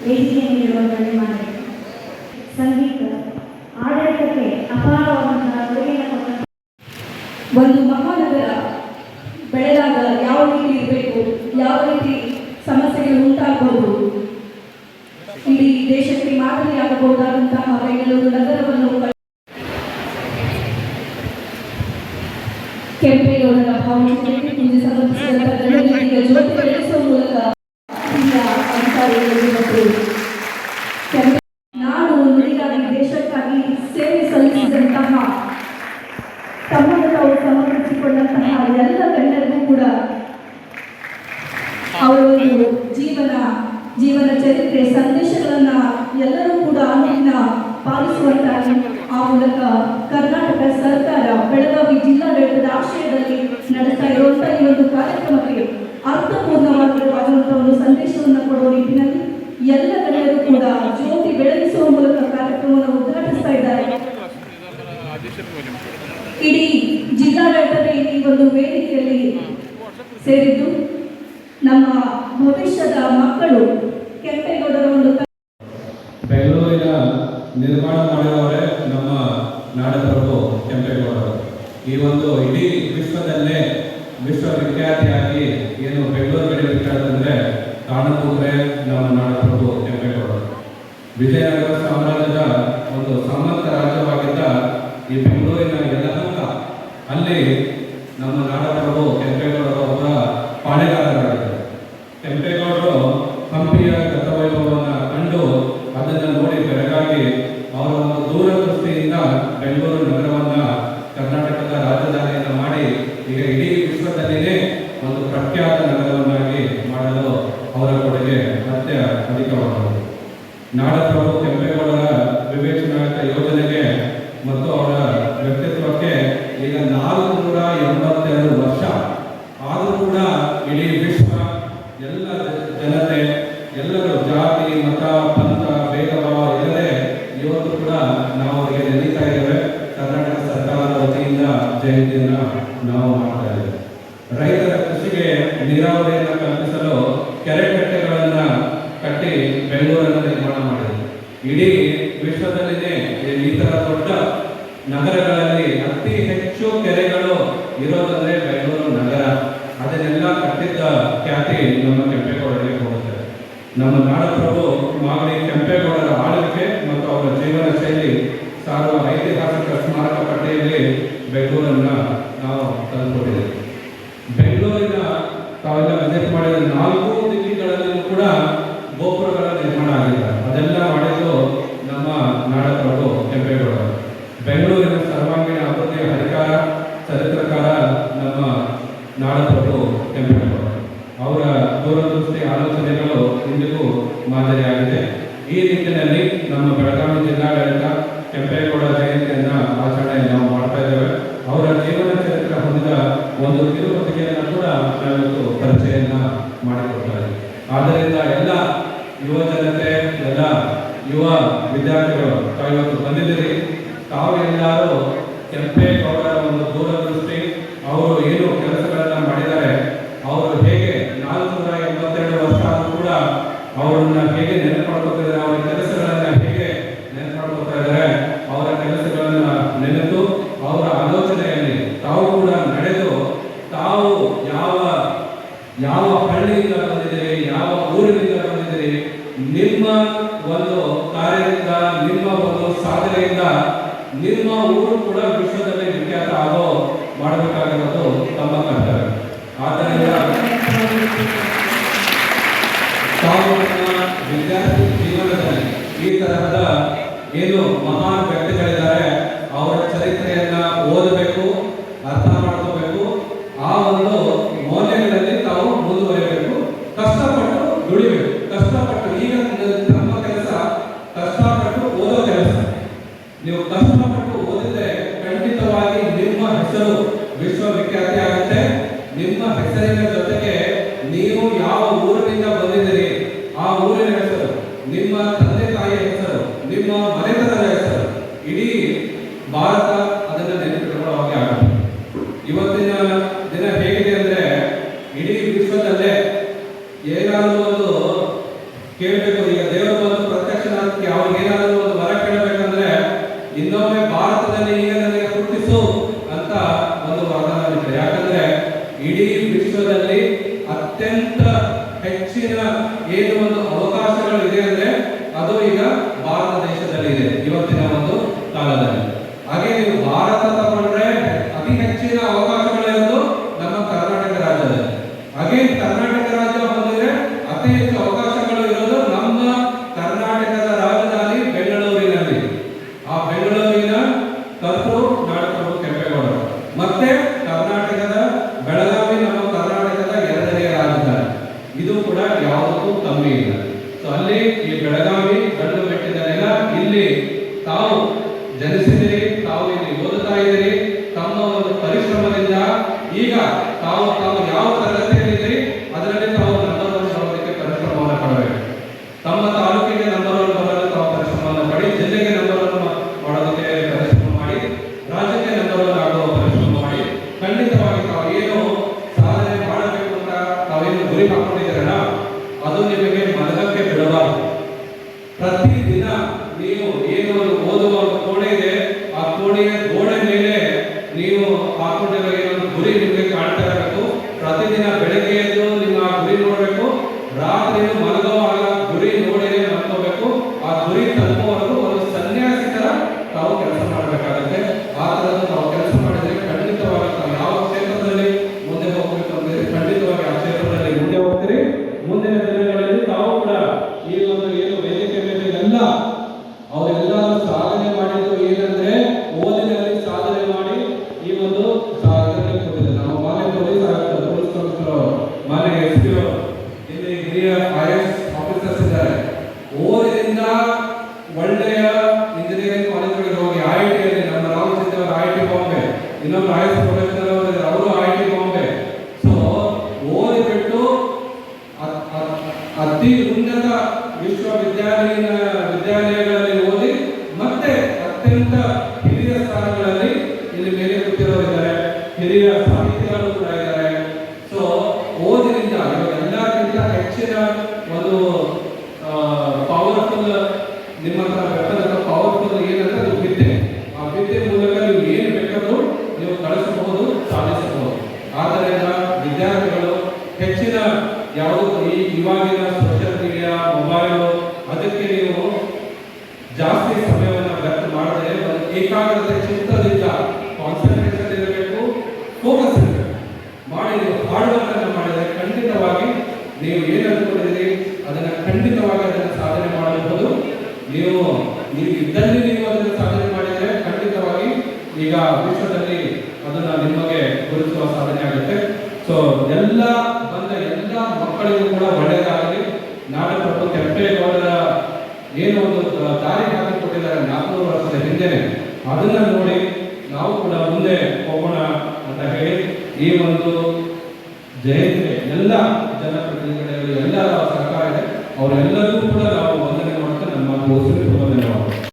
ವೇದಿಕೆ ನೀಡುವ ಗಣ್ಯಮಾನ್ಯರು, ಸಂಗೀತ ಆಡಳಿತಕ್ಕೆ ಅಪಾರವಾದಂತಹ ಕೊಡುಗೆಯನ್ನು ಕೊಟ್ಟ ಒಂದು ಮಹಾನಗರ ಬೆಳೆದಾಗ ಯಾವ ರೀತಿ ಇರಬೇಕು, ಯಾವ ರೀತಿ ಸಮಸ್ಯೆಗಳು ಉಂಟಾಗಬಹುದು, ಇಡೀ ದೇಶಕ್ಕೆ ಮಾದರಿಯಾಗಬಹುದಾದಂತಹ ಬೆಂಗಳೂರು ನಗರವನ್ನು ಕೆಂಪೇಗೌಡರ ಭಾವಚಿತ್ರಕ್ಕೆ ಪೂಜೆ ಸಮರ್ಪಿಸಿದಂತಹ ಗಣ್ಯರಿಗೆ ಜ್ಯೋತಿ ಬೆಳೆಸುವ ಮೂಲಕ ಅಧಿಕಾರಿಗಳು ಮತ್ತು ನಾಡು ನುಡಿಗಾಗಿ ದೇಶಕ್ಕಾಗಿ ಸೇವೆ ಸಲ್ಲಿಸಿದಂತಹ ತಮ್ಮನ್ನು ತಾವು ಸಮರ್ಪಿಸಿಕೊಂಡಂತಹ ಎಲ್ಲ ಗಣ್ಯರಿಗೂ ಕೂಡ ಅವರ ಒಂದು ಜೀವನ ಚರಿತ್ರೆ ಸಂದೇಶಗಳನ್ನ ಎಲ್ಲರೂ ಕೂಡ ಅನುದಿನ ಪಾಲಿಸುವಂತಾಗಿ ಆ ಮೂಲಕ ಕರ್ನಾಟಕ ಸರ್ಕಾರ ಬೆಳಗಾವಿ ಜಿಲ್ಲಾಡಳಿತದ ಆಶ್ರಯದಲ್ಲಿ ನಡೆಸ್ತಾ ಇರುವಂತಹ ಈ ಒಂದು ಕಾರ್ಯಕ್ರಮಕ್ಕೆ ಅರ್ಥಪೂರ್ಣವಾಗಿರುವಂತಹ ಒಂದು ಸಂದೇಶವನ್ನು ಕೊಡುವ ನಿಟ್ಟಿನಲ್ಲಿ ಎಲ್ಲ ಗಣ್ಯರು ಕೂಡ ಜ್ಯೋತಿ ಬೆಳಗಿಸುವ ಮೂಲಕ ಕಾರ್ಯಕ್ರಮವನ್ನು ಉದ್ಘಾಟಿಸ್ತಾ ಇದ್ದಾರೆ. ಇಡೀ ಜಿಲ್ಲಾಡಳಿತದ ಈ ಒಂದು ವೇದಿಕೆಯಲ್ಲಿ ಸೇರಿದ್ದು ನಮ್ಮ ಭವಿಷ್ಯದ ಮಕ್ಕಳು ಕೆಂಪೇಗೌಡರ ಒಂದು ಬೆಂಗಳೂರಿನ ನಿರ್ಮಾಣ ಮಾಡಿದವರೇ ನಮ್ಮ ನಾಡಪ್ರಭು ಕೆಂಪೇಗೌಡರು. ಈ ಒಂದು ಇಡೀ ವಿಶ್ವದಲ್ಲೇ ವಿಶ್ವವಿಖ್ಯಾತಿಯಾಗಿ ಏನು ಬೆಂಗಳೂರು ಬೆಳೆಯಬೇಕಾದ್ರೆ ಕಾರಣಕೂತ್ರೆ ನಮ್ಮ ನಾಡಪ್ರಭು ಕೆಂಪೇಗೌಡರು. ವಿಜಯನಗರ ಸಾಮ್ರಾಜ್ಯದ ಒಂದು ಸಮಂತ ರಾಜ್ಯವಾಗಿದ್ದ ಈ ಬೆಂಗಳೂರಿನ ಯಲಹಂಕ, ಅಲ್ಲಿ ನಮ್ಮ ನಾಡಪ್ರಭು ಕೆಂಪೇಗೌಡರು ಅವರ ಪಾಳೆಗಾರರಾಗಿದ್ದರು. ಕೆಂಪೇಗೌಡರು ಹಂಪಿಯ ಗತವೈಭವವನ್ನು ಕಂಡು ಅದನ್ನು ನೋಡಿ ಬೆರಗಾಗಿ ಅವರ ಒಂದು ದೂರದೃಷ್ಟಿಯಿಂದ ಬೆಂಗಳೂರು ನಗರವನ್ನು ಕರ್ನಾಟಕದ ರಾಜಧಾನಿಯನ್ನು ಮಾಡಿ ಈಗ ಇಡೀ ವಿಶ್ವದಲ್ಲಿಯೇ ಒಂದು ಪ್ರಖ್ಯಾತ ನಗರವನ್ನಾಗಿ ಮಾಡಲು ಅವರ ಕೊಡುಗೆ ಅಧಿಕವಾಗುವುದು. ನಾಡಪ್ರಭು ಕೆಂಪೇಗೌಡರ ವಿವೇಚನಾಯುಕ್ತ ಯೋಜನೆಗೆ ಮತ್ತು ಅವರ ವ್ಯಕ್ತಿತ್ವಕ್ಕೆ ಈಗ 482 ವರ್ಷ ಆದರೂ ಕೂಡ ಇಡೀ ವಿಶ್ವ ಎಲ್ಲ ಜನತೆ ಎಲ್ಲರೂ ಜಾತಿ ಮತ ಪಂಥ ಭೇದ ಭಾವ ಇಲ್ಲದೆ ಇವತ್ತು ಕೂಡ ನಾವು ಅವರಿಗೆ ನೆನೀತಾ ಇದ್ದೇವೆ. ಕರ್ನಾಟಕ ಸರ್ಕಾರದ ವತಿಯಿಂದ ಜಯಂತಿಯನ್ನು ನಾವು ಮಾಡ್ತಾ ಇದ್ದೇವೆ. ರೈತರ ಕೃಷಿಗೆ ನೀರಾವರಿಯನ್ನು ಕಲ್ಪಿಸಲು ಕೆರೆ ಕಟ್ಟೆಗಳನ್ನು ಕಟ್ಟಿ ಬೆಂಗಳೂರನ್ನು ನಿರ್ಮಾಣ ಮಾಡಿದೆ. ಇಡೀ ವಿಶ್ವದಲ್ಲಿನೇ ಈ ತರ ದೊಡ್ಡ ನಗರಗಳಲ್ಲಿ ಅತಿ ಹೆಚ್ಚು ಕೆರೆಗಳು ಇರೋದಂದ್ರೆ ಬೆಂಗಳೂರು ನಗರ. ಅದನ್ನೆಲ್ಲ ಕಟ್ಟಿದ್ದ ಖ್ಯಾತಿ ನಮ್ಮ ಕೆಂಪೇಗೌಡರಿಗೆ ಹೋಗುತ್ತದೆ. ನಮ್ಮ ನಾಡಪ್ರಭು ಮಾಗಡಿ ಕೆಂಪೇಗೌಡರ ಆಳ್ವಿಕೆ ಮತ್ತು ಅವರ ಜೀವನ ಶೈಲಿ ಸಾರುವ ಐತಿಹಾಸಿಕ ಸ್ಮಾರಕ ಪಟ್ಟಿಯಲ್ಲಿ ಬೆಂಗಳೂರನ್ನು ನಾವು ತಂದುಕೊಂಡಿದ್ದೇವೆ. ಬೆಂಗಳೂರಿನ ತಾವೆಲ್ಲ ವಿಸಿಟ್ ಮಾಡಿದ 4 ದಿಕ್ಕಿಗಳಲ್ಲೂ ಕೂಡ ಗೋಪುರಗಳ ನಿರ್ಮಾಣ ಆಗಿದೆ. ಅದೆಲ್ಲ ಮಾಡಿದ್ದು ನಮ್ಮ ನಾಡಪ್ರಭು ಕೆಂಪೇಗೌಡರು. ಬೆಂಗಳೂರಿನ ಸರ್ವಾಂಗೀಣ ಅಭಿವೃದ್ಧಿಯ ಹರಿಕಾರ ಚರಿತ್ರಕಾರ ನಮ್ಮ ನಾಡಪ್ರಭು ಕೆಂಪೇಗೌಡರು. ಅವರ ದೂರದೃಷ್ಟಿ ಆಲೋಚನೆಗಳು ಇಂದಿಗೂ ಮಾದರಿಯಾಗಿದೆ. ಈ ನಿಟ್ಟಿನಲ್ಲಿ ನಮ್ಮ ಬೆಳಗಾವಿ ಜಿಲ್ಲಾಡಳಿತ ಕೆಂಪೇಗೌಡ ಜಯಂತಿಯನ್ನು ಆಚರಣೆ ನಾವು ಮಾಡ್ತಾ ಇದ್ದೇವೆ. ಅವರ ಜೀವನ ಚರಿತ್ರೆ ಹೊಂದಿದ ಒಂದು ಕಿರುಪತ್ರಿಕೆಯನ್ನು ಕೂಡ ನಾವಿವತ್ತು ಪರಿಚಯನ ಮಾಡಿಕೊಡ್ತಾರೆ. ಆದ್ದರಿಂದ ಎಲ್ಲ ಯುವ ಜನತೆ, ಎಲ್ಲ ಯುವ ವಿದ್ಯಾರ್ಥಿಗಳು ತಾವಿವತ್ತು ಬಂದಿದ್ದೀರಿ. ತಾವೆಲ್ಲರೂ ಕೆಂಪೇಗೌಡರ ಒಂದು ದೂರದೃಷ್ಟಿ, ಅವರು ಏನು ಕೆಲಸಗಳನ್ನು ಮಾಡಿದ್ದಾರೆ, ಅವರು ಹೇಗೆ 482 ವರ್ಷ ಆದರೂ ಕೂಡ ಅವರನ್ನ ಹೇಗೆ ನೆನಪು ಮಾಡ್ಕೊತಿದ್ದಾರೆ, ಅವರ ಕೆಲಸಗಳನ್ನ ಹೇಗೆ ನೆನಪು ಮಾಡ್ಕೊತಾ ಇದ್ದಾರೆ, ಅವರ ಕೆಲಸಗಳನ್ನ ನೆನೆದು ಅವರ ಆಲೋಚನೆಯಲ್ಲಿ ತಾವು ಕೂಡ ನಡೆದು ತಾವು ಯಾವ ಹಳ್ಳಿಯಿಂದ ಬಂದಿದ್ದೀರಿ, ಯಾವ ಊರಿನಿಂದ ಬಂದಿದ್ದೀರಿ, ನಿಮ್ಮ ಒಂದು ಕಾರ್ಯದಿಂದ, ನಿಮ್ಮ ಒಂದು ಸಾಧನೆಯಿಂದ ನಿಮ್ಮ ಊರು ಕೂಡ ವಿಶ್ವದಲ್ಲಿ ವಿಖ್ಯಾತ ಆಗೋ ಮಾಡಬೇಕಾಗಿರೋದು ತಮ್ಮ ಕರ್ತವ್ಯ. ಆದ್ದರಿಂದ ತಾವು ವಿದ್ಯಾರ್ಥಿ ಜೀವನದಲ್ಲಿ ಈ ತರಹದ ಏನು ಮಹಾನ್ ವ್ಯಕ್ತಿಗಳಿದ್ದಾರೆ ಅವರ ಚರಿತ್ರೆಯನ್ನ ಓದಬೇಕು, ಅರ್ಥ ಮಾಡ್ಕೋಬೇಕು, ಆ ಒಂದು ಮೌಲ್ಯಗಳಲ್ಲಿ ತಾವು ಮುಂದುವರಿಯಬೇಕು, ಕಷ್ಟಪಟ್ಟು ದುಡಿಬೇಕು. ಕಷ್ಟಪಟ್ಟು ಈಗ ನಮ್ಮ ಕೆಲಸ ಕಷ್ಟಪಟ್ಟು ಓದೋ ಕೆಲಸ. ನೀವು ಕಷ್ಟಪಟ್ಟು ಓದಿದ್ರೆ ಖಂಡಿತವಾಗಿ ನಿಮ್ಮ ಹೆಸರು ವಿಶ್ವವಿಖ್ಯಾತಿ ಆಗುತ್ತೆ. ನಿಮ್ಮ ಹೆಸರಿನ ಜೊತೆಗೆ ನೀವು ಯಾವ ಊರಿನಿಂದ ಬಂದಿದ್ದೀರಿ ಆ ಊರಿನ ಹೆಸರು, ನಿಮ್ಮ ತಂದೆ ತಾಯಿಯ ಹೆಸರು, ನಿಮ್ಮ ಮನೆತನದ ಹೆಸರು, ಇಡೀ ಭಾರತ ಅದನ್ನು ನೆನಪಿಟ್ಟುಕೊಳ್ಳೋ ಹಾಗೆ ಆಗುತ್ತೆ. ಇವತ್ತಿನ ದಿನ ಹೇಗಿದೆ ಅಂದ್ರೆ ಇಡೀ ವಿಶ್ವದಲ್ಲೇ ಏನಾದರೂ ಒಂದು ಕೇಳಬೇಕು, ಈಗ ದೇವರು ಬಂದು ಪ್ರತ್ಯಕ್ಷನಾಗಿ ಅವ್ರಿಗೆ ಏನಾದರೂ ಒಂದು ವರ ಕೇಳಬೇಕಂದ್ರೆ ಇನ್ನೊಮ್ಮೆ ಭಾರತದಲ್ಲಿ ಈಗ ನನಗೆ ಹುಟ್ಟಿಸು ಅಂತ ಒಂದು ವರದಾನ ಇದೆ. ಯಾಕಂದ್ರೆ ಇಡೀ ವಿಶ್ವದಲ್ಲಿ ಅತ್ಯಂತ ಹೆಚ್ಚಿನ ಏನು ಒಂದು ಅವಕಾಶಗಳು ಇದೆ ಅಂದ್ರೆ ಅದು ಈಗ ಭಾರತ ದೇಶದಲ್ಲಿ ಇದೆ ಇವತ್ತಿನ ಒಂದು ಕಾಲದಲ್ಲಿ. ಹಾಗೆ ನೀವು ಭಾರತ ತಗೊಂಡ್ರೆ ಅತಿ ಹೆಚ್ಚಿನ ಅವಕಾಶಗಳಿರೋದು ನಮ್ಮ ಕರ್ನಾಟಕ ರಾಜ್ಯದಲ್ಲಿ. ಹಾಗೆ ಕರ್ನಾಟಕ ರಾಜ್ಯ ಬಂದಿದ್ರೆ ಅತಿ ಹೆಚ್ಚು ಅವಕಾಶಗಳು ಇರೋದು ನಮ್ಮ ಕರ್ನಾಟಕದ ರಾಜಧಾನಿ ಬೆಂಗಳೂರಿನಲ್ಲಿ. ಆ ಬೆಂಗಳೂರಿನ ಕರ್ತೃ ನಾಡಪ್ರಭು ಕೆಂಪೇಗೌಡರು. ಮತ್ತೆ ಕರ್ನಾಟಕದ ಬೆಳಗಾವಿ ನಮ್ಮ ಕರ್ನಾಟಕದ ಎರಡನೆಯ ರಾಜಧಾನಿ. ಇದು ಕೂಡ ಯಾವುದಕ್ಕೂ ಕಮ್ಮಿ ಇಲ್ಲ. ಸೊ ಅಲ್ಲಿ ಈ ಬೆಳಗಾವಿ ಗಂಡು ಬೆಟ್ಟಿದ ನೆಲ, ಇಲ್ಲಿ ತಾವು ಜನಿಸಿದಿರಿ, ತಾವು ಇಲ್ಲಿ ಓದುತ್ತಾ ಇದ್ದೀರಿ. ತಮ್ಮ ಒಂದು ಪರಿಶ್ರಮದಿಂದ ಈಗ ತಾವು ಯಾವ ತರಗತಿಯಲ್ಲಿದ್ದೀರಿ ಅದರಲ್ಲಿ ತಾವು ನಂಬರ್ 1 ಬರೋದಕ್ಕೆ ಪರಿಶ್ರಮವನ್ನು ಪಡಬೇಕು. ತಮ್ಮ ತಾಲೂಕಿಗೆ ನಂಬರ್ 1 ಬರಲು ತಾವು ಪರಿಶ್ರಮವನ್ನು ಪಡಿ, ಜಿಲ್ಲೆಗೆ ನಂಬರ್ 1 ಮಾಡೋದಕ್ಕೆ ಪರಿಶ್ರಮ ಮಾಡಿ, ರಾಜ್ಯಕ್ಕೆ ನಂಬರ್ 1 ಆಗುವ ಪರಿಶ್ರಮ ಮಾಡಿ. ಖಂಡಿತವಾಗಿ ತಾವು ಏನು ಸಾಧನೆ ಮಾಡಬೇಕು ಅಂತ ತಾವೇನು ಗುರಿ ಹಾಕೊಂಡಿದ್ದೀರಲ್ಲ ಅದು ನಿಮಗೆ ಮಲಗಕ್ಕೆ ಬಿಡಬಾರದು. ಪ್ರತಿದಿನ ನೀವು ಏನು ಒಂದು ಓದುವ ಒಂದು ಕೋಣೆ ಇದೆ, ಆ ಕೋಣೆಯ ಗೋಡೆ ಮೇಲೆ ನೀವು ಹಾಕೊಂಡಿರೋ ಏನೊಂದು ಗುರಿ ನಿಮಗೆ ಕಾಣ್ತಾ ಇರಬೇಕು. ಪ್ರತಿದಿನ ಬೆಳಗ್ಗೆ ಎದ್ದು ನಿಮ್ಮ ಗುರಿ ನೋಡಬೇಕು, ರಾತ್ರಿ ಮಲಗುವಾಗ ಗುರಿ ನೋಡಿನೇ ಮಲ್ಕೋಬೇಕು. ಆ ಗುರಿ ತಲುಪುವವರೆಗೂ ಒಂದು ಸನ್ಯಾಸಿತರ ತಾವು ಕೆಲಸ ಮಾಡಬೇಕಾಗುತ್ತೆ. ಆ ತರದ್ದು ತಾವು ಕೆಲಸ ಮಾಡಿದ್ರೆ ಖಂಡಿತವಾಗಿ ತಾವು ಯಾವ ಕ್ಷೇತ್ರದಲ್ಲಿ ಮುಂದೆ ಹೋಗಬೇಕು ಅಂದ್ರೆ ಖಂಡಿತವಾಗಿ ಆ ಕ್ಷೇತ್ರದಲ್ಲಿ ಮುಂದೆ ಹೋಗ್ತೀರಿ. ಮುಂದಿನ ದಿನಗಳಲ್ಲಿ ತಾವು ಕೂಡ ಈ ಒಂದು ಏನು ವೇದಿಕೆ ಮೇಲೆ ಎಲ್ಲ ಅವರೆಲ್ಲರೂ ಸಾಧನೆ ಮಾಡಿದ್ದು ಏನಂದ್ರೆ ಓದಿನಲ್ಲಿ ಸಾಧನೆ ಮಾಡಿ ಈ ಒಂದು ಸಾಧನೆ ಕೊಟ್ಟಿದ್ದಾರೆ. ನಮ್ಮ ಮಾನ್ಯ ಪೊಲೀಸ್ ಕಮಿಷನರ್, ಮಾನ್ಯ SP ಇಲ್ಲಿ ಹಿರಿಯ IAS ಆಫೀಸರ್ಸ್ ಇದ್ದಾರೆ. ಓದಿನಿಂದ ಒಳ್ಳೆಯ ಇಂಜಿನಿಯರಿಂಗ್ ಕಾಲೇಜುಗಳಿಗೆ ಹೋಗಿ IIT ಅಲ್ಲಿ ನಮ್ಮ ರಾಹುಲ್ ಸಿಂಗ್ ಅವರು IIT ಬಾಂಬೆ, ಇನ್ನೊಬ್ಬ IAS ಪ್ರೊಫೆಸರ್ ಅವರು IIT ಬಾಂಬೆ. ಸೊ ಓದಿ ಬಿಟ್ಟು ಅತಿ ಉನ್ನತ ವಿದ್ಯಾಲಯಗಳಲ್ಲಿ ಓದಿ ಮತ್ತೆ ಅತ್ಯಂತ ಹಿರಿಯ ಸ್ಥಾನಗಳಲ್ಲಿ ಇಲ್ಲಿ ಮೇಲೆ ಕೂತಿರೋರಿದ್ದಾರೆ, ಹಿರಿಯ ಸಾಹಿತಿಗಳು ಕೂಡ ಇದ್ದಾರೆ. ಸೊ ಓದಿನಿಂದ ಎಲ್ಲಕ್ಕಿಂತ ಹೆಚ್ಚಿನ ಒಂದು ಪವರ್ಫುಲ್ ನಿಮ್ಮ ಹತ್ರ ಪವರ್ಫುಲ್ ಏನಂದ್ರೆ ಅದು ವಿದ್ಯೆ. ಆ ವಿದ್ಯೆ ಮೂಲಕ ನೀವು ಏನು ಬೇಕಾದರೂ ನೀವು ಕಳಿಸಬಹುದು, ಸಾಧಿಸಬಹುದು. ಆದ್ದರಿಂದ ವಿದ್ಯಾರ್ಥಿಗಳು ಹೆಚ್ಚಿನ ಯಾವುದು ಈ ಇವಾಗಿನ ಸೋಷಿಯಲ್ ಮೀಡಿಯಾ, ಮೊಬೈಲು ಅದಕ್ಕೆ ನೀವು ಜಾಸ್ತಿ ಸಮಯವನ್ನು ವ್ಯರ್ಥ ಮಾಡದೆ ಒಂದು ಏಕಾಗ್ರತೆ ಚಿತ್ತದಿಂದ ಕಾನ್ಸಂಟ್ರೇಷನ್ ಇರಬೇಕು, ಫೋಕಸ್ ಇರಬೇಕು ಮಾಡಿ ನೀವು ಹಾರ್ಡ್ ವರ್ಕ್ ಅನ್ನು ಮಾಡಿದರೆ ಖಂಡಿತವಾಗಿ ನೀವು ಏನು ಅಂದ್ಕೊಂಡಿದ್ದೀರಿ ಅದನ್ನು ಖಂಡಿತವಾಗಿ ಅದನ್ನು ಸಾಧನೆ ಮಾಡಬಹುದು. ನೀವು ಇದ್ದಲ್ಲಿ ನೀವು ಅದನ್ನು ಸಾಧನೆ ಮಾಡಿದರೆ ಖಂಡಿತವಾಗಿ ಈಗ ವಿಶ್ವದಲ್ಲಿ ಅದನ್ನು ನಿಮಗೆ ಗುರುತಿಸುವ ಸಾಧನೆ ಆಗುತ್ತೆ. ಸೊ ಎಲ್ಲ ಮಕ್ಕಳಿಗೂ ಕೂಡ ಒಳ್ಳೆಯದಾಗಲಿ. ನಾಡಪ್ರಭು ಕೆಂಪೇಗೌಡರ ಏನು ಒಂದು ದಾರಿ ಹಾಕಿಕೊಟ್ಟಿದ್ದಾರೆ 400 ವರ್ಷದ ಹಿಂದೆನೆ, ಅದನ್ನ ನೋಡಿ ನಾವು ಕೂಡ ಮುಂದೆ ಹೋಗೋಣ ಅಂತ ಹೇಳಿ ಈ ಒಂದು ಜಯಂತಿ ಎಲ್ಲ ಜನಪ್ರತಿನಿಧಿಗಳಲ್ಲಿ ಎಲ್ಲರ ಸಹಕಾರ ಇದೆ. ಅವರೆಲ್ಲರಿಗೂ ಕೂಡ ನಾವು ವಂದನೆ ಮಾಡ್ತಾ ನಮ್ಮ